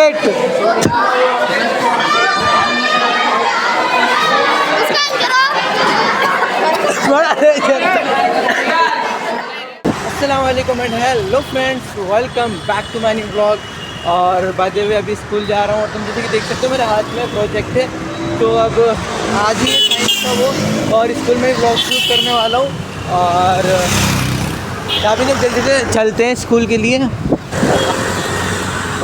Set. अस्सलाम वालेकुम and hello friends, welcome back to my new blog. और by the way अभी school जा रहा हूँ और तुम जैसे कि देख सकते हो मेरे हाथ में प्रोजेक्ट है, तो अब आज ही साइंस का वो और स्कूल में ब्लॉग शूट करने वाला हूँ। और अभी लोग जल्दी से चलते हैं स्कूल के लिए।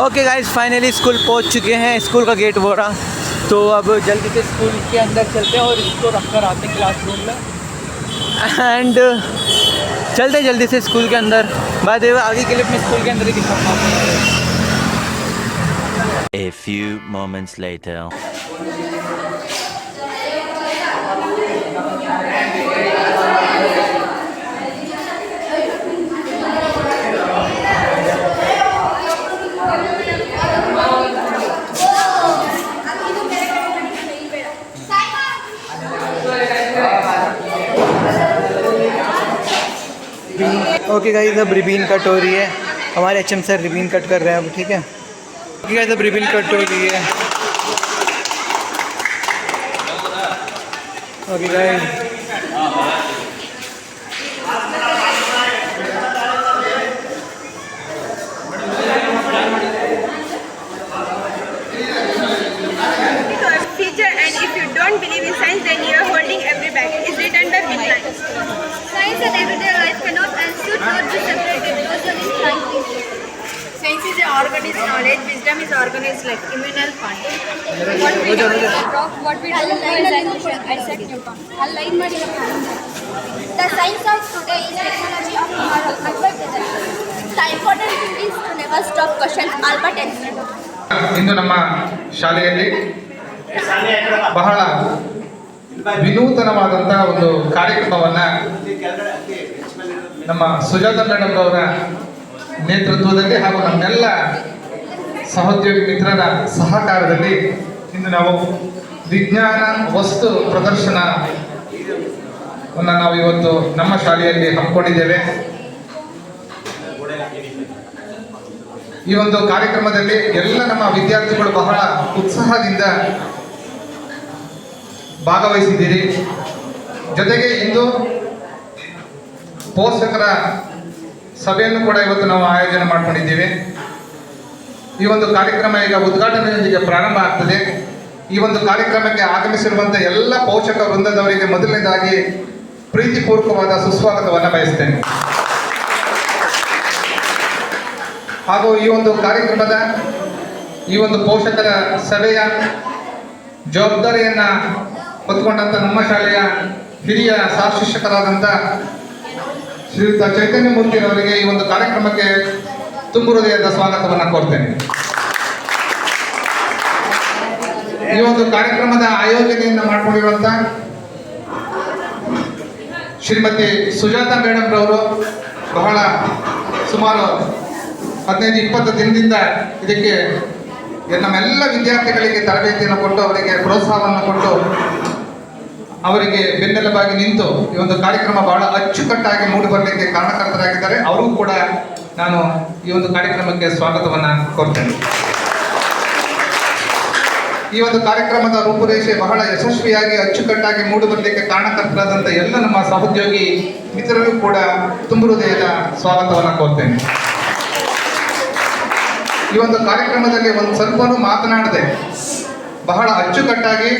ओके गाइस, फाइनली स्कूल पहुँच चुके हैं। स्कूल का गेट वो रहा, तो अब जल्दी से स्कूल के अंदर चलते हैं और इसको रख कर आते हैं क्लासरूम में एंड चलते हैं जल्दी से स्कूल के अंदर। बाय द वे आगे के लिए अपने स्कूल के अंदर ही दिखाऊंगा। A few moments later. Okay guys, अब रिबीन कट हो रही है। हमारे एचएम सर रिबीन कट कर रहे हैं अब, ठीक है। ओके गाइस, अब रिबीन कट हो रही है। Okay guys, teacher, and if you don't believe in science, then you are holding every bag. Is written by big lines. Science and everyday life cannot and should not be separated because of this science. Science is organized knowledge. Wisdom is organized like immunal fund. What we do is what we do is Isaac Newton. The science of today is technology of tomorrow. Albert Einstein. The important thing is to never stop questions. Albert Einstein. ಇಂದು ನಮ್ಮ ಶಾಲೆಯಲ್ಲಿ ಬಹಳ ವಿನೂತನವಾದಂತಹ ಒಂದು ಕಾರ್ಯಕ್ರಮವನ್ನ ನಮ್ಮ Sujata madam ಅವರ ನೇತೃತ್ವದಲ್ಲಿ ಹಾಗೂ ನಮ್ಮೆಲ್ಲ ಸಹೋದ್ಯೋಗಿ ಮಿತ್ರರ ಸಹಕಾರದಲ್ಲಿ ಇಂದು ನಾವು ವಿಜ್ಞಾನ ವಸ್ತು ಪ್ರದರ್ಶನವನ್ನು ನಾವು ಇವತ್ತು ನಮ್ಮ ಶಾಲೆಯಲ್ಲಿ ಹಮ್ಮಿಕೊಂಡಿದ್ದೇವೆ. ಈ ಒಂದು ಕಾರ್ಯಕ್ರಮದಲ್ಲಿ ಎಲ್ಲ ನಮ್ಮ ವಿದ್ಯಾರ್ಥಿಗಳು ಬಹಳ ಉತ್ಸಾಹದಿಂದ ಭಾಗವಹಿಸಿದ್ದೀರಿ. ಜೊತೆಗೆ ಇಂದು ಪೋಷಕರ ಸಭೆಯನ್ನು ಕೂಡ ಇವತ್ತು ನಾವು ಆಯೋಜನೆ ಮಾಡಿಕೊಂಡಿದ್ದೇವೆ. ಈ ಒಂದು ಕಾರ್ಯಕ್ರಮ ಈಗ ಉದ್ಘಾಟನೆಯೊಂದಿಗೆ ಪ್ರಾರಂಭ ಆಗ್ತದೆ. ಈ ಒಂದು ಕಾರ್ಯಕ್ರಮಕ್ಕೆ ಆಗಮಿಸಿರುವಂಥ ಎಲ್ಲ ಪೋಷಕ ವೃಂದದವರಿಗೆ ಮೊದಲನೇದಾಗಿ ಪ್ರೀತಿಪೂರ್ವಕವಾದ ಸುಸ್ವಾಗತವನ್ನು ಬಯಸ್ತೇನೆ. ಹಾಗೂ ಈ ಒಂದು ಕಾರ್ಯಕ್ರಮದ ಈ ಒಂದು ಪೋಷಕರ ಸಭೆಯ ಜವಾಬ್ದಾರಿಯನ್ನ ಹೊತ್ತುಕೊಂಡಂತ ನಮ್ಮ ಶಾಲೆಯ ಹಿರಿಯ ಸಹ ಶಿಕ್ಷಕರಾದಂಥ ಶ್ರೀಯುತ ಚೈತನ್ಯ ಮೂರ್ತಿರವರಿಗೆ ಈ ಒಂದು ಕಾರ್ಯಕ್ರಮಕ್ಕೆ ತುಂಬು ಹೃದಯದ ಸ್ವಾಗತವನ್ನು ಕೋರ್ತೇನೆ. ಈ ಒಂದು ಕಾರ್ಯಕ್ರಮದ ಆಯೋಜನೆಯನ್ನು ಮಾಡಿಕೊಂಡಿರುವಂತ ಶ್ರೀಮತಿ ಸುಜಾತ ಮೇಡಮ್ ರವರು ಬಹಳ ಸುಮಾರು 15-20 ದಿನದಿಂದ ಇದಕ್ಕೆ ನಮ್ಮೆಲ್ಲ ವಿದ್ಯಾರ್ಥಿಗಳಿಗೆ ತರಬೇತಿಯನ್ನು ಕೊಟ್ಟು ಅವರಿಗೆ ಪ್ರೋತ್ಸಾಹವನ್ನು ಕೊಟ್ಟು ಅವರಿಗೆ ಬೆನ್ನೆಲುಬಾಗಿ ನಿಂತು ಈ ಒಂದು ಕಾರ್ಯಕ್ರಮ ಬಹಳ ಅಚ್ಚುಕಟ್ಟಾಗಿ ಮೂಡಿ ಬರಲಿಕ್ಕೆ ಕಾರಣಕರ್ತರಾಗಿದ್ದಾರೆ. ಅವರಿಗೂ ಕೂಡ ನಾನು ಈ ಒಂದು ಕಾರ್ಯಕ್ರಮಕ್ಕೆ ಸ್ವಾಗತವನ್ನು ಕೋರ್ತೇನೆ. ಈ ಒಂದು ಕಾರ್ಯಕ್ರಮದ ರೂಪುರೇಷೆ ಬಹಳ ಯಶಸ್ವಿಯಾಗಿ ಅಚ್ಚುಕಟ್ಟಾಗಿ ಮೂಡಿ ಬರಲಿಕ್ಕೆ ಕಾರಣಕರ್ತರಾದಂಥ ಎಲ್ಲ ನಮ್ಮ ಸಹೋದ್ಯೋಗಿ ಮಿತ್ರರಿಗೂ ಕೂಡ ತುಂಬು ಹೃದಯದ ಸ್ವಾಗತವನ್ನು ಕೋರ್ತೇನೆ. ಈ ಒಂದು ಕಾರ್ಯಕ್ರಮದಲ್ಲಿ ಒಂದು ಸ್ವಲ್ಪನೂ ಮಾತನಾಡದೆ ಬಹಳ ಅಚ್ಚುಕಟ್ಟಾಗಿ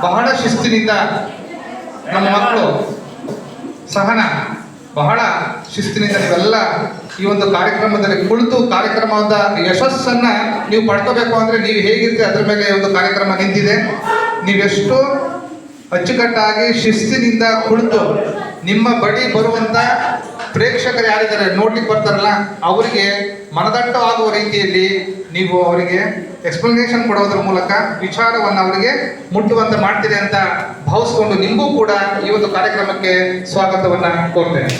ಬಹಳ ಶಿಸ್ತಿನಿಂದ ನಮ್ಮ ಮಕ್ಕಳು ಸಹನ ಬಹಳ ಶಿಸ್ತಿನಿಂದ ನೀವೆಲ್ಲ ಈ ಒಂದು ಕಾರ್ಯಕ್ರಮದಲ್ಲಿ ಕುಳಿತು ಕಾರ್ಯಕ್ರಮದ ಯಶಸ್ಸನ್ನ ನೀವು ಪಡ್ಕೋಬೇಕು ಅಂದ್ರೆ ನೀವು ಹೇಗಿರ್ತೀರಿ ಅದ್ರ ಮೇಲೆ ಒಂದು ಕಾರ್ಯಕ್ರಮ ನಿಂತಿದೆ. ನೀವೆಷ್ಟು ಅಚ್ಚುಕಟ್ಟಾಗಿ ಶಿಸ್ತಿನಿಂದ ಕುಳಿತು ನಿಮ್ಮ ಬಳಿ ಬರುವಂತ ಪ್ರೇಕ್ಷಕರು ಯಾರಿದ್ದಾರೆ ನೋಡ್ಲಿಕ್ಕೆ ಬರ್ತಾರಲ್ಲ ಅವರಿಗೆ ಮನದಟ್ಟವಾಗುವ ರೀತಿಯಲ್ಲಿ ನೀವು ಅವರಿಗೆ ಎಕ್ಸ್ಪ್ಲನೇಷನ್ ಕೊಡೋದ್ರ ಮೂಲಕ ವಿಚಾರವನ್ನು ಅವರಿಗೆ ಮುಟ್ಟುವಂತೆ ಮಾಡ್ತೀರಿ ಅಂತ ಭಾವಿಸ್ಕೊಂಡು ನಿಮಗೂ ಕೂಡ ಈ ಒಂದು ಕಾರ್ಯಕ್ರಮಕ್ಕೆ ಸ್ವಾಗತವನ್ನ ಕೋರ್ತೇನೆ.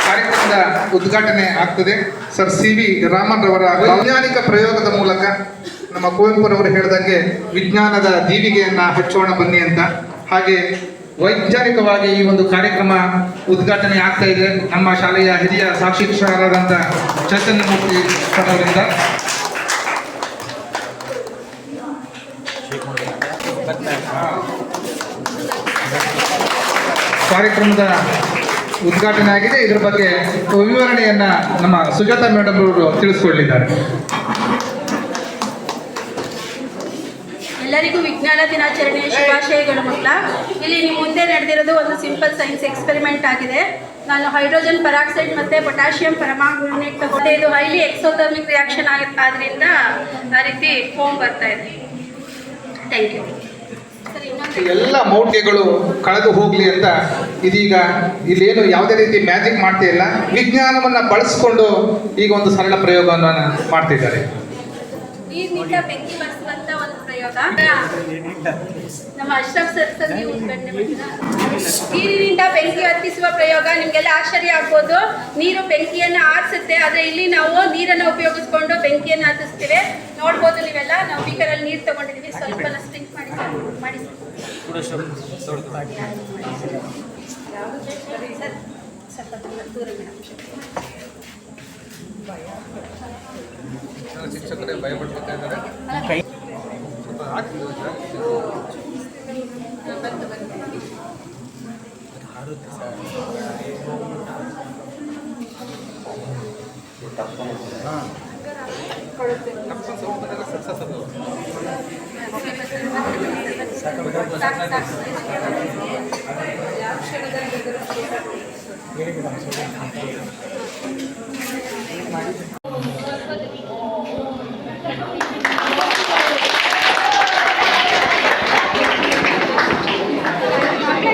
ಕಾರ್ಯಕ್ರಮದ ಉದ್ಘಾಟನೆ ಆಗ್ತದೆ. Sir CV. ರಾಮನ್ ರವರ ವೈಜ್ಞಾನಿಕ ಪ್ರಯೋಗದ ಮೂಲಕ ನಮ್ಮ ಕುವೆಂಪುರವರು ಹೇಳಿದಂಗೆ ವಿಜ್ಞಾನದ ದೀವಿಗೆಯನ್ನ ಹಚ್ಚೋಣ ಬನ್ನಿ ಅಂತ. ಹಾಗೆ ವೈಜ್ಞಾನಿಕವಾಗಿ ಈ ಒಂದು ಕಾರ್ಯಕ್ರಮ ಉದ್ಘಾಟನೆ ಆಗ್ತಾ ಇದೆ ನಮ್ಮ ಶಾಲೆಯ ಹಿರಿಯ ಸಾಕ್ಷಿಕ್ಷರಾದಂಥ ಚೈತನ್ಯ ಮೂರ್ತಿ ಸರ್ ಅವರಿಂದ. ಕಾರ್ಯಕ್ರಮದ ಉದ್ಘಾಟನೆ ಆಗಿದೆ. ಇದರ ಬಗ್ಗೆ ವಿವರಣೆಯನ್ನ ನಮ್ಮ ಸುಜಾತ ಮೇಡಮ್ ಅವರು ತಿಳಿಸಿಕೊಳ್ಳಿದ್ದಾರೆ. ಎಲ್ಲರಿಗೂ ವಿಜ್ಞಾನ ದಿನಾಚರಣೆಯ ಶುಭಾಶಯಗಳು ಮಕ್ಕಳ. ಇಲ್ಲಿ ನಿಮ್ಮ ಮುಂದೆ ನಡೆದಿರೋದು ಒಂದು ಸಿಂಪಲ್ ಸೈನ್ಸ್ ಎಕ್ಸ್ಪೆರಿಮೆಂಟ್ ಆಗಿದೆ. ನಾನು ಹೈಡ್ರೋಜನ್ ಪರಾಕ್ಸೈಡ್ ಮತ್ತು ಪೊಟ್ಯಾಷಿಯಂ ಪರಮಾಣುಗಳನ್ನ ತಗೊಂಡೆ. ಇದು ಹೈಲಿ ಎಕ್ಸೋಥರ್ಮಿಕ್ ರಿಯಾಕ್ಷನ್ ಆದ್ರಿಂದ ಆ ರೀತಿ ಫೋಮ್ ಬರ್ತಾ ಇದೆ. Thank you. ಎಲ್ಲ ಮೌಢ್ಯಗಳು ಕಳೆದು ಹೋಗ್ಲಿ ಅಂತ ಇದೀಗ ಇಲ್ಲೇನು ಯಾವುದೇ ರೀತಿ ಮ್ಯಾಜಿಕ್ ಮಾಡ್ತಾ ಇಲ್ಲ, ವಿಜ್ಞಾನವನ್ನ ಬಳಸಿಕೊಂಡು ಈಗ ಒಂದು ಸರಳ ಪ್ರಯೋಗವನ್ನು ಮಾಡ್ತಿದ್ದಾರೆ. ನೀರಿನಿಂದ ಬೆಂಕಿ ಬರಿಸುವಂತ ಒಂದು ಪ್ರಯೋಗ ನಮ್ಮ ಅಶ್ರಫ್ ಸರ್ ನೀವು ಉದ್ಘಾಟನೆ ಮಾಡಿದ್ದೀರಾ? ನೀರಿನಿಂದ ಬೆಂಕಿ ಹತ್ತಿಸುವ ಪ್ರಯೋಗ. ನಿಮಗೆಲ್ಲ ಆಶ್ಚರ್ಯ ಆಗ್ಬೋದು, ನೀರು ಬೆಂಕಿಯನ್ನು ಆರಿಸುತ್ತೆ, ಆದರೆ ಇಲ್ಲಿ ನಾವು ನೀರನ್ನು ಉಪಯೋಗಿಸ್ಕೊಂಡು ಬೆಂಕಿಯನ್ನು ಹತ್ತಿಸ್ತೇವೆ. ನೋಡ್ಬೋದು ನೀವೆಲ್ಲ, ನಾವು ಬೀಕರಲ್ಲಿ ನೀರು ತಗೊಂಡಿದ್ದೀವಿ. ಸ್ವಲ್ಪ ಸ್ಟ್ರಿಂಕ್ ಮಾಡಿ ಸರ್, ಸ್ವಲ್ಪ ದೂರ ಮೇಡಮ್. ಶಿಕ್ಷಕರೇ ಭಯಪಡ್ತಾ ಇದ್ದಾರೆ.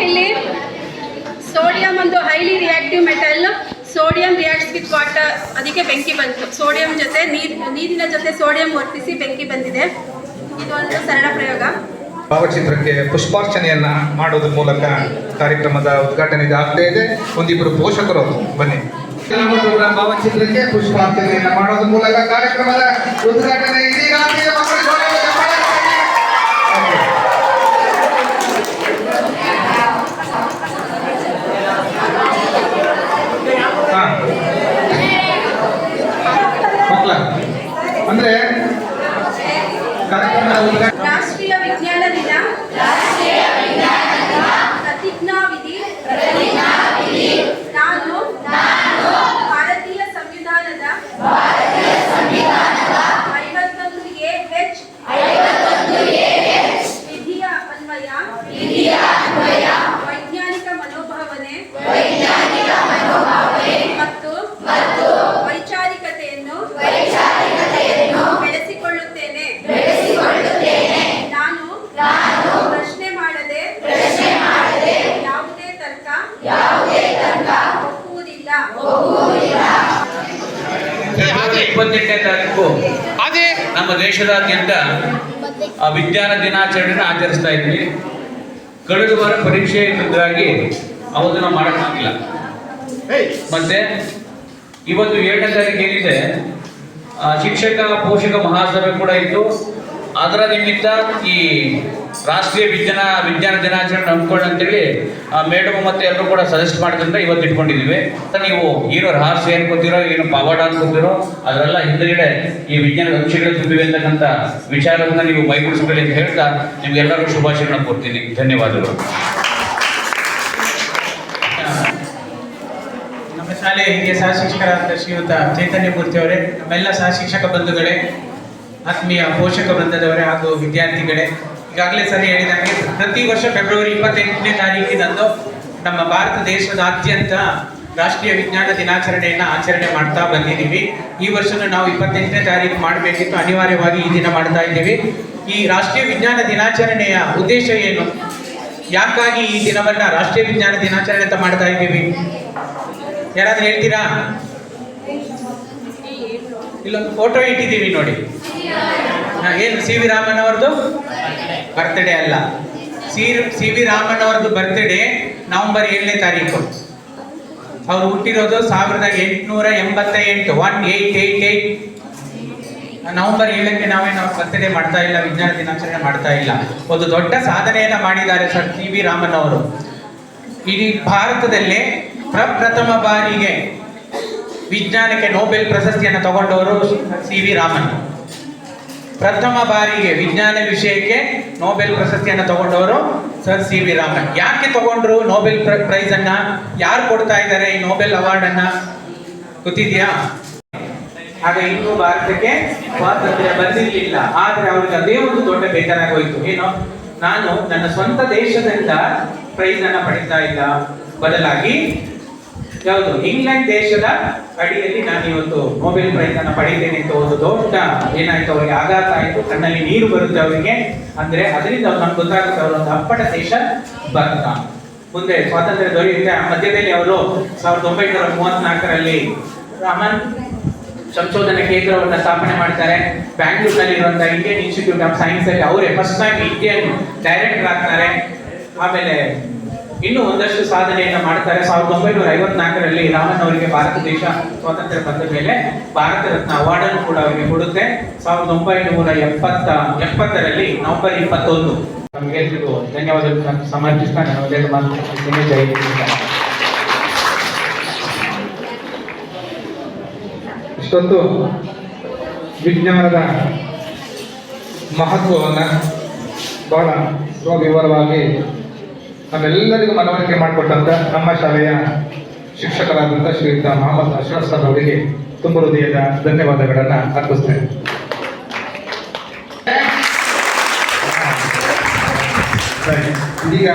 ಇಲ್ಲಿ ಸೋಡಿಯಂ ಒಂದು highly reactive metal. Sodium reacts with water, ಅದಕ್ಕೆ ಬೆಂಕಿ ಬಂತು. ಸೋಡಿಯಂ ಜೊತೆ ನೀರಿನ ಜೊತೆ ಸೋಡಿಯಂ ವರ್ತಿಸಿ ಬೆಂಕಿ ಬಂದಿದೆ. ಇದೊಂದು ಸರಳ ಪ್ರಯೋಗ. ಭಾವಚಿತ್ರಕ್ಕೆ ಪುಷ್ಪಾರ್ಚನೆಯನ್ನ ಮಾಡೋದ್ರ ಮೂಲಕ ಕಾರ್ಯಕ್ರಮದ ಉದ್ಘಾಟನೆ ಆಗ್ತಾ ಇದೆ. ಒಂದಿಬ್ಬರು ಪೋಷಕರು ಬನ್ನಿ. ಭಾವಚಿತ್ರಕ್ಕೆ ಪುಷ್ಪಾರ್ಚನೆಯನ್ನ ಮಾಡೋದ್ರ ಮೂಲಕ ಕಾರ್ಯಕ್ರಮದ ಉದ್ಘಾಟನೆ ಇದೀಗ ಆಗ್ತಿದೆ. ಮಕ್ಕಳ ಅಂದ್ರೆ ರಾಷ್ಟ್ರೀಯ ವಿಜ್ಞಾನ ದಿನ, ಪ್ರತಿಜ್ಞಾ ವಿಧಿ. ನಾನು ಭಾರತೀಯ ಸಂವಿಧಾನದ 51A(h) ವಿಧಿಯ ಅನ್ವಯ ವೈಜ್ಞಾನಿಕ ಮನೋಭಾವನೆ ಮತ್ತು ವೈಚಾರಿಕತೆಯನ್ನು ಬೆಳೆಸಿಕೊಳ್ಳುತ್ತೇನೆ. ನಾನು ಪ್ರಶ್ನೆ ಮಾಡದೆ ಯಾವುದೇ ತರ್ಕ ಒಪ್ಪುವುದಿಲ್ಲ. 28ನೇ ತಾರೀಕು ನಮ್ಮ ದೇಶದಾದ್ಯಂತ ವಿಜ್ಞಾನ ದಿನಾಚರಣೆಯನ್ನು ಆಚರಿಸ್ತಾ ಇದ್ವಿ. ಕಳೆದ ವಾರ ಪರೀಕ್ಷೆ ಇದ್ರಾಗಿ ಅವತ್ತನ್ನು ಮಾಡೋಕ್ಕಾಗಿಲ್ಲ. ಮತ್ತೆ ಇವತ್ತು 7ನೇ ತಾರೀಕು ಏನಿದೆ, ಶಿಕ್ಷಕ ಪೋಷಕ ಮಹಾಸಭೆ ಕೂಡ ಇತ್ತು. ಅದರ ನಿಮಿತ್ತ ಈ ರಾಷ್ಟ್ರೀಯ ವಿಜ್ಞಾನ ದಿನಾಚರಣೆ ಹಮ್ಮಿಕೊಳ್ಳಿ ಅಂತೇಳಿ ಮೇಡಮ್ ಮತ್ತೆ ಎಲ್ಲರೂ ಕೂಡ ಸಜೆಸ್ಟ್ ಮಾಡಿದ್ರಿಂದ ಇವತ್ತು ಇಟ್ಕೊಂಡಿದ್ದೀವಿ. ನೀವು ಏನೋ ರಹಸ್ಯ ಅನ್ಕೋತಿರೋ, ಏನು ಪವಾಡ ಅನ್ಕೋತಿರೋ, ಅದರೆಲ್ಲ ಹಿಂದುಗಡೆ ಈ ವಿಜ್ಞಾನದ ಅಂಶಗಳು ತುಂಬಿವೆ ಅಂತಕ್ಕಂಥ ವಿಚಾರವನ್ನು ನೀವು ಮೈಗೂಡಿಸ್ಕೊಳ್ಳಿ ಅಂತ ಹೇಳ್ತಾ ನಿಮ್ಗೆಲ್ಲರಿಗೂ ಶುಭಾಶಯಗಳನ್ನು ಕೊಡ್ತೀನಿ. ಧನ್ಯವಾದಗಳು. ನಮ್ಮ ಶಾಲೆಯ ಹಿರಿಯ ಸಹ ಶಿಕ್ಷಕರಾದ ಶ್ರೀಯುತ ಚೈತನ್ಯ ಮೂರ್ತಿ ಅವರೇ, ನಮ್ಮೆಲ್ಲ ಸಹ ಶಿಕ್ಷಕ ಬಂಧುಗಳೇ, ಆತ್ಮೀಯ ಪೋಷಕ ವೃಂದದವರೇ ಹಾಗೂ ವಿದ್ಯಾರ್ಥಿಗಳೇ, ಈಗಾಗಲೇ ಸರಿ ಹೇಳಿದಂಗೆ ಪ್ರತಿ ವರ್ಷ ಫೆಬ್ರವರಿ 28ನೇ ತಾರೀಕಿನಂದು ನಮ್ಮ ಭಾರತ ದೇಶದಾದ್ಯಂತ ರಾಷ್ಟ್ರೀಯ ವಿಜ್ಞಾನ ದಿನಾಚರಣೆಯನ್ನು ಆಚರಣೆ ಮಾಡ್ತಾ ಬಂದಿದ್ದೀವಿ. ಈ ವರ್ಷನೂ ನಾವು 28ನೇ ತಾರೀಕು ಮಾಡಬೇಕಿತ್ತು, ಅನಿವಾರ್ಯವಾಗಿ ಈ ದಿನ ಮಾಡ್ತಾ ಇದ್ದೀವಿ. ಈ ರಾಷ್ಟ್ರೀಯ ವಿಜ್ಞಾನ ದಿನಾಚರಣೆಯ ಉದ್ದೇಶ ಏನು, ಯಾಕಾಗಿ ಈ ದಿನವನ್ನು ರಾಷ್ಟ್ರೀಯ ವಿಜ್ಞಾನ ದಿನಾಚರಣೆ ಅಂತ ಮಾಡ್ತಾ ಇದ್ದೀವಿ? ಯಾರಾದ್ರೂ ಹೇಳ್ತೀರಾ? ಇಲ್ಲೊಂದು ಫೋಟೋ ಇಟ್ಟಿದ್ದೀವಿ ನೋಡಿ. ಏನು ಸಿ ವಿ ರಾಮನ್ ಅವ್ರದ್ದು ಬರ್ತ್ಡೇ ಅಲ್ಲ, ಸಿ ವಿ ರಾಮನ್ ಅವ್ರದ್ದು ಬರ್ತ್ಡೇ ನವೆಂಬರ್ 7ನೇ ತಾರೀಕು. ಅವ್ರು ಹುಟ್ಟಿರೋದು 1888, 1888. ನವೆಂಬರ್ 7ಕ್ಕೆ ನಾವೇನು ಬರ್ತ್ಡೇ ಮಾಡ್ತಾ ಇಲ್ಲ, ವಿಜ್ಞಾನ ದಿನಾಚರಣೆ ಮಾಡ್ತಾ ಇಲ್ಲ. ಒಂದು ದೊಡ್ಡ ಸಾಧನೆಯನ್ನ ಮಾಡಿದ್ದಾರೆ ಸರ್ ಸಿ ವಿ ರಾಮನ್ ಅವರು. ಇಡೀ ಭಾರತದಲ್ಲೇ ಪ್ರಪ್ರಥಮ ಬಾರಿಗೆ ವಿಜ್ಞಾನಕ್ಕೆ ನೊಬೆಲ್ ಪ್ರಶಸ್ತಿಯನ್ನು ತಗೊಂಡವರು ಸಿ ವಿ ರಾಮನ್. ಪ್ರಥಮ ಬಾರಿಗೆ ವಿಜ್ಞಾನ ವಿಷಯಕ್ಕೆ ನೊಬೆಲ್ ಪ್ರಶಸ್ತಿಯನ್ನು ತಗೊಂಡವರು ಸರ್ ಸಿ ವಿ ರಾಮನ್. ಯಾಕೆ ತಗೊಂಡ್ರು ನೊಬೆಲ್ ಪ್ರೈಸ್ ಅನ್ನ? ಯಾರು ಕೊಡ್ತಾ ಇದ್ದಾರೆ ಈ ನೊಬೆಲ್ ಅವಾರ್ಡ್ ಅನ್ನ? ಗೊತ್ತಿದೆಯಾ? ಆಗ ಇನ್ನೂ ಭಾರತಕ್ಕೆ ಸ್ವಾತಂತ್ರ್ಯ ಬಂದಿರಲಿಲ್ಲ. ಆದ್ರೆ ಅವ್ರಿಗೆ ಅದೇ ಒಂದು ದೊಡ್ಡ ಬೇಜಾರಾಗೋಯ್ತು. ಏನು, ನಾನು ನನ್ನ ಸ್ವಂತ ದೇಶದಿಂದ ಪ್ರೈಸ್ ಅನ್ನ ಪಡಿತಾ ಇಲ್ಲ, ಬದಲಾಗಿ ಯಾವುದು ಇಂಗ್ಲೆಂಡ್ ದೇಶದ ಅಡಿಯಲ್ಲಿ ನಾನು ಇವತ್ತು ನೊಬೆಲ್ ಪ್ರೈಸ್ ಅನ್ನ ಪಡಿತೇನೆ ಅಂತ ಒಂದು ದೊಡ್ಡ ಏನಾಯ್ತು, ಅವರಿಗೆ ಆಘಾತ ಆಯ್ತು, ಕಣ್ಣಲ್ಲಿ ನೀರು ಬರುತ್ತೆ ಅವರಿಗೆ. ಅಂದ್ರೆ ಅದರಿಂದ ನಮ್ಗೆ ಗೊತ್ತಾಗುತ್ತೆ ಅವರು ಒಂದು ಅಪ್ಪಟ ದೇಶ ಭಕ್ತ. ಮುಂದೆ ಸ್ವಾತಂತ್ರ್ಯ ದೊರೆಯುತ್ತೆ. ಆ ಮಧ್ಯದಲ್ಲಿ ಅವರು 1934ರಲ್ಲಿ ರಾಮನ್ ಸಂಶೋಧನಾ ಕೇಂದ್ರವನ್ನು ಸ್ಥಾಪನೆ ಮಾಡ್ತಾರೆ. ಬ್ಯಾಂಗ್ಳೂರ್ನಲ್ಲಿ ಇರುವಂತಹ ಇಂಡಿಯನ್ ಇನ್ಸ್ಟಿಟ್ಯೂಟ್ ಆಫ್ ಸೈನ್ಸ್ ಅಲ್ಲಿ ಅವರೇ ಫಸ್ಟ್ ಟೈಮ್ ಇಂಡಿಯನ್ ಡೈರೆಕ್ಟರ್ ಆಗ್ತಾರೆ. ಆಮೇಲೆ ಇನ್ನೂ ಒಂದಷ್ಟು ಸಾಧನೆಯನ್ನ ಮಾಡ್ತಾರೆ. 1954ರಲ್ಲಿ ರಾಮನ್ ಅವರಿಗೆ ಭಾರತ ದೇಶ ಸ್ವಾತಂತ್ರ್ಯ ಬಂದ ಮೇಲೆ ಭಾರತ ರತ್ನ ಅವಾರ್ಡ್ ಅನ್ನು ಕೂಡ ಅವರಿಗೆ ಕೊಡುತ್ತೆ. 1970ರಲ್ಲಿ ನವೆಂಬರ್ 21 ನಮಗೆಲ್ಲರಿಗೂ ಧನ್ಯವಾದಗಳು ಸಮರ್ಪಿಸ್ತಾ ನಾನು ಒಂದೆರಡು ಮಾತು ಜೈ ಹಿಂದ್. ಇಷ್ಟೊತ್ತು ವಿಜ್ಞಾನದ ಮಹತ್ವವನ್ನು ಬಹಳ ವಿವರವಾಗಿ ನಮ್ಮೆಲ್ಲರಿಗೂ ಮನವರಿಕೆ ಮಾಡಿಕೊಟ್ಟಂತ ನಮ್ಮ ಶಾಲೆಯ ಶಿಕ್ಷಕರಾದಂಥ ಶ್ರೀಯುತ ಮೊಹಮ್ಮದ್ ಅಶ್ರಫ್ ಸರ್ ಅವರಿಗೆ ತುಂಬ ಹೃದಯದ ಧನ್ಯವಾದಗಳನ್ನು ಅರ್ಪಿಸ್ತೇನೆ. ಇದೀಗ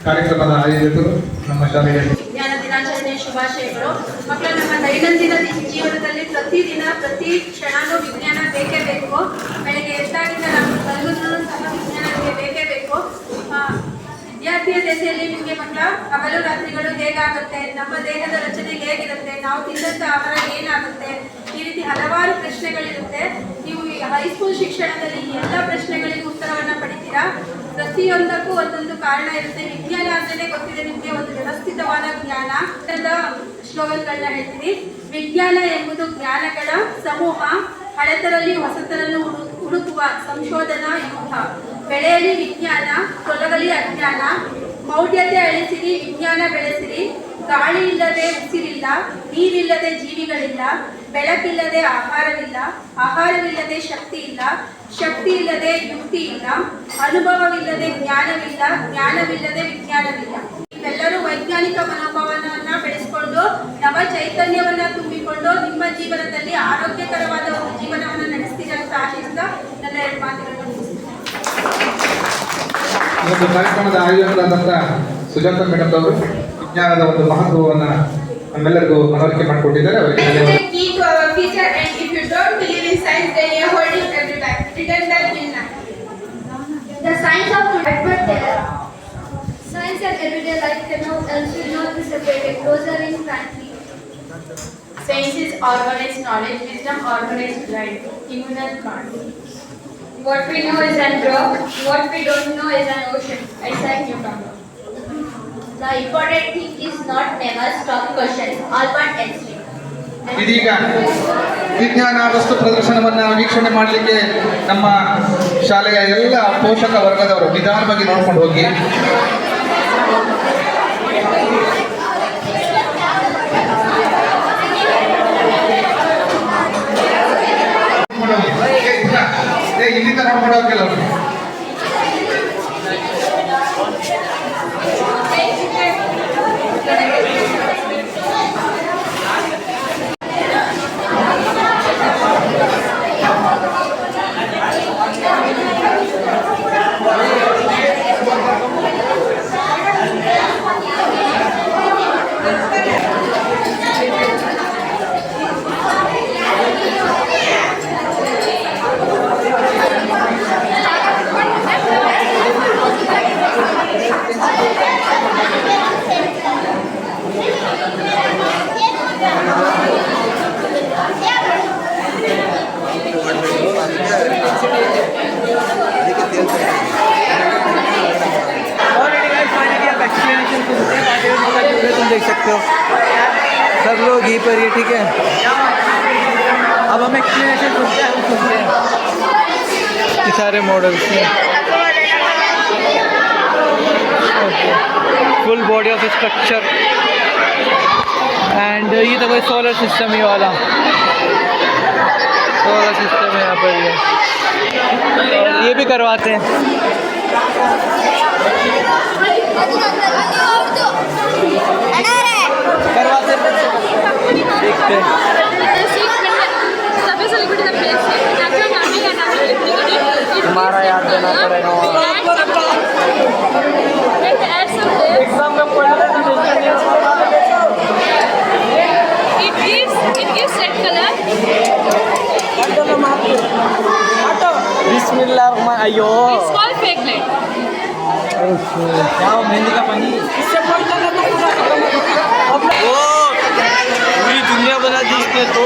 ಕಾರ್ಯಕ್ರಮದ ಆಯೋಜಕರು ನಮ್ಮ ಶಾಲೆಯ ವಿಜ್ಞಾನ ದಿನಾಚರಣೆ ಶುಭಾಶಯಗಳು. ಮಕ್ಕಳ ನಮ್ಮ ದೈನಂದಿನ ಜೀವನದಲ್ಲಿ ಪ್ರತಿದಿನ ಪ್ರತಿ ಕ್ಷಣನೂ ವಿಜ್ಞಾನ ಬೇಕೇ ಬೇಕು. ಬೆಳಗ್ಗೆ ಎದ್ದಾಗಿಂದ ನಾವು ಮಲಗಿದ್ರೂ ಸಹ ವಿಜ್ಞಾನ ನಮಗೆ ಬೇಕೇ ಬೇಕು. ವಿದ್ಯಾರ್ಥಿಯ ದೆಸೆಯಲ್ಲಿ ನಿಮಗೆ ಮಕ್ಕಳ ಹಗಲು ರಾತ್ರಿಗಳು ಹೇಗಾಗುತ್ತೆ, ನಮ್ಮ ದೇಹದ ರಚನೆ ಹೇಗಿರುತ್ತೆ, ನಾವು ತಿಂದಂಥ ಆಹಾರ ಏನಾಗುತ್ತೆ, ಈ ರೀತಿ ಹಲವಾರು ಪ್ರಶ್ನೆಗಳಿರುತ್ತೆ. ನೀವು ಈ ಹೈಸ್ಕೂಲ್ ಶಿಕ್ಷಣದಲ್ಲಿ ಎಲ್ಲ ಪ್ರಶ್ನೆಗಳಿಗೂ ಉತ್ತರವನ್ನು ಪಡಿತೀರಾ. ಪ್ರತಿಯೊಂದಕ್ಕೂ ಒಂದೊಂದು ಕಾರಣ ಇರುತ್ತೆ. ವಿಜ್ಞಾನ ಅಂತಾನೆ ಗೊತ್ತಿದೆ ನಿಮಗೆ, ಒಂದು ವ್ಯವಸ್ಥಿತವಾದ ಜ್ಞಾನ. ಶ್ಲೋಗನ್ಗಳನ್ನ ಹೇಳ್ತೀನಿ. ವಿಜ್ಞಾನ ಎಂಬುದು ಜ್ಞಾನಗಳ ಸಮೂಹ, ಹಳೆತರಲ್ಲಿ ಹೊಸತರನ್ನು ಹುಡುಕುವ ಸಂಶೋಧನಾ ಯೂಹ. ಬೆಳೆಯಲಿ ವಿಜ್ಞಾನ, ತೊಲಗಲಿ ಅಜ್ಞಾನ. ಮೌಢ್ಯತೆ ಅಳಿಸಿರಿ, ವಿಜ್ಞಾನ ಬೆಳೆಸಿರಿ. ಗಾಳಿ ಇಲ್ಲದೆ ಉಸಿರಿಲ್ಲ, ನೀರಿಲ್ಲದೆ ಜೀವಿಗಳಿಲ್ಲ. ಬೆಳಕಿಲ್ಲದೆ ಆಹಾರವಿಲ್ಲ, ಆಹಾರವಿಲ್ಲದೆ ಶಕ್ತಿ ಇಲ್ಲ. ಶಕ್ತಿ ಇಲ್ಲದೆ ಯುಕ್ತಿ ಇಲ್ಲ. ಅನುಭವವಿಲ್ಲದೆ ಜ್ಞಾನವಿಲ್ಲ, ಜ್ಞಾನವಿಲ್ಲದೆ ವಿಜ್ಞಾನವಿಲ್ಲ. ನೀವೆಲ್ಲರೂ ವೈಜ್ಞಾನಿಕ ಮನೋಭಾವವನ್ನು ಬೆಳೆಸಿಕೊಂಡು ನವ ಚೈತನ್ಯವನ್ನು ತುಂಬಿಕೊಂಡು ನಿಮ್ಮ ಜೀವನದಲ್ಲಿ ಆರೋಗ್ಯಕರವಾದ ಒಂದು ಜೀವನವನ್ನು ನಡೆಸ್ತೀರಿ ಅಂತ ಆಶಿಸ್ತಾ ನನ್ನ 2 ಮಾತುಗಳನ್ನು ಮುಗಿಸ್ತೀನಿ. ಒಂದು ಕಾರ್ಯಕ್ರಮದ ಆಯೋಜಕರಾದಂಥ ಸುಜಾತ ಮೇಡಮ್ ಅವರು ವಿಜ್ಞಾನದ ಒಂದು ಮಹತ್ವವನ್ನು ನಮ್ಮೆಲ್ಲರಿಗೂ ಮನವರಿಕೆ ಮಾಡಿಕೊಟ್ಟಿದ್ದಾರೆ. ಅವರಿಗೆ Key to our future, and if you don't believe in science, then you are holding every back. Written by Vinna. The science of today. Science and everyday life cannot and should not be separated. Rosalind Franklin. Science is organized knowledge, wisdom organized life. Immanuel Kant. What we know is an drop, what we don't know is an ocean. Isaac Newton. The important thing is not never stop questions. Albert Einstein. ಇದೀಗ ವಿಜ್ಞಾನ ವಸ್ತು ಪ್ರದರ್ಶನವನ್ನು ವೀಕ್ಷಣೆ ಮಾಡಲಿಕ್ಕೆ ನಮ್ಮ ಶಾಲೆಯ ಎಲ್ಲ ಪೋಷಕ ವರ್ಗದವರು ನಿಧಾನವಾಗಿ ನೋಡ್ಕೊಂಡು ಹೋಗಿ. ಇಲ್ಲಿಂದ ನೋಡ್ಕೊಂಡು ಹೋಗಿಲ್ಲ ಅವರು. देख सकते हो सब लोग ही पर ये, ठीक है। अब हम एक्सप्लेनेशन सुनते हैं, हम सुनते हैं ये सारे मॉडल्स हैं। Full body of structure and ये तो कोई सोलर सिस्टम ही वाला सोलर सिस्टम है यहाँ पर ये। और ये भी करवाते हैं। करवाते हैं, देखते हैं। तुम्हारा याद देना पड़ेगा एग्जाम में पढ़ा रहे बिस्मिल्लाह अयो क्या मेहंदी का पानी इससे पूरी दुनिया बना दी इसने तो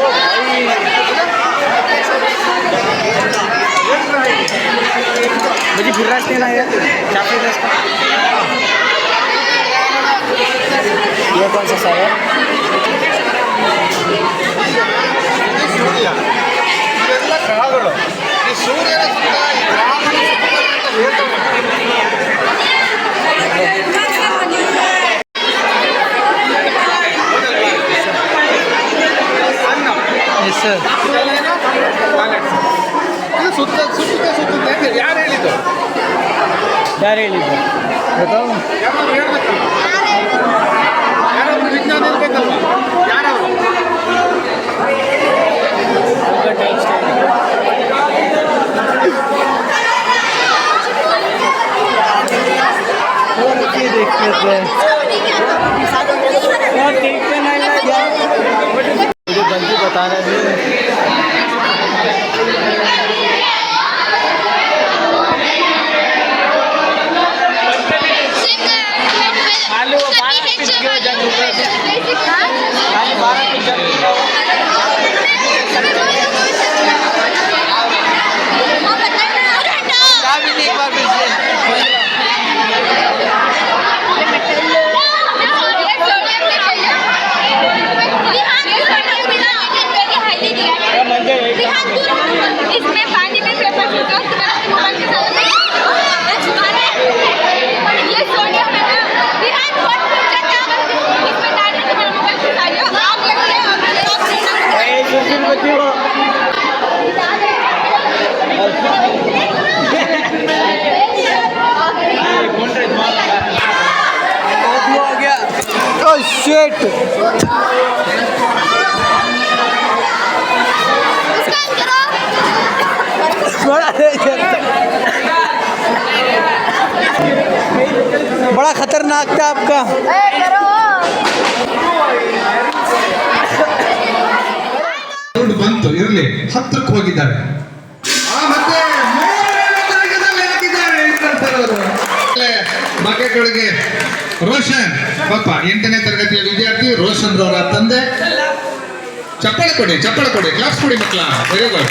भाई मुझे फिर रास्ते ना है क्या फिर रास्ता ये कौन सा सर है ಯಾರು ಹೇಳಿದ್ದು ಯಾರು ಹೇಳಿದ್ದು ಗೊತ್ತಾವ ಯಾರಾದ್ರೂ ವಿಜ್ಞಾನ ಇರ್ಬೇಕಲ್ವಾ ಯಾರವರು देखते थे देखते नहीं लगा मुझे बंदी बताना भी आलू 12 पीस क्यों जब आलू 12 पीस एक बार फिर से इसमें पानी में पेपर छूटो मोबाइल के साथ ये सोडियम है ना बिहान बहुत पूछा था इसमें डालने से मेरा मोबाइल के साथ आप लगते हैं आ गया ओह शिट बड़ा खतरनाक था आपका ದುಡ್ಡು ಬಂತು ಇರಲಿ ಹತ್ತಕ್ಕೆ ಹೋಗಿದ್ದಾರೆ ಮತ್ತೆ ಬಕೆಟ್ಗಳಿಗೆ ರೋಷನ್ ಪಾಪ 8ನೇ ತರಗತಿಯ ವಿದ್ಯಾರ್ಥಿ ರೋಷನ್ ರವರ ತಂದೆ ಚಪ್ಪಾಳೆ ಕೊಡಿ ಕ್ಲಾಸ್ ಕೊಡಿ ಮಕ್ಕಳ ವೆರಿ ಗುಡ್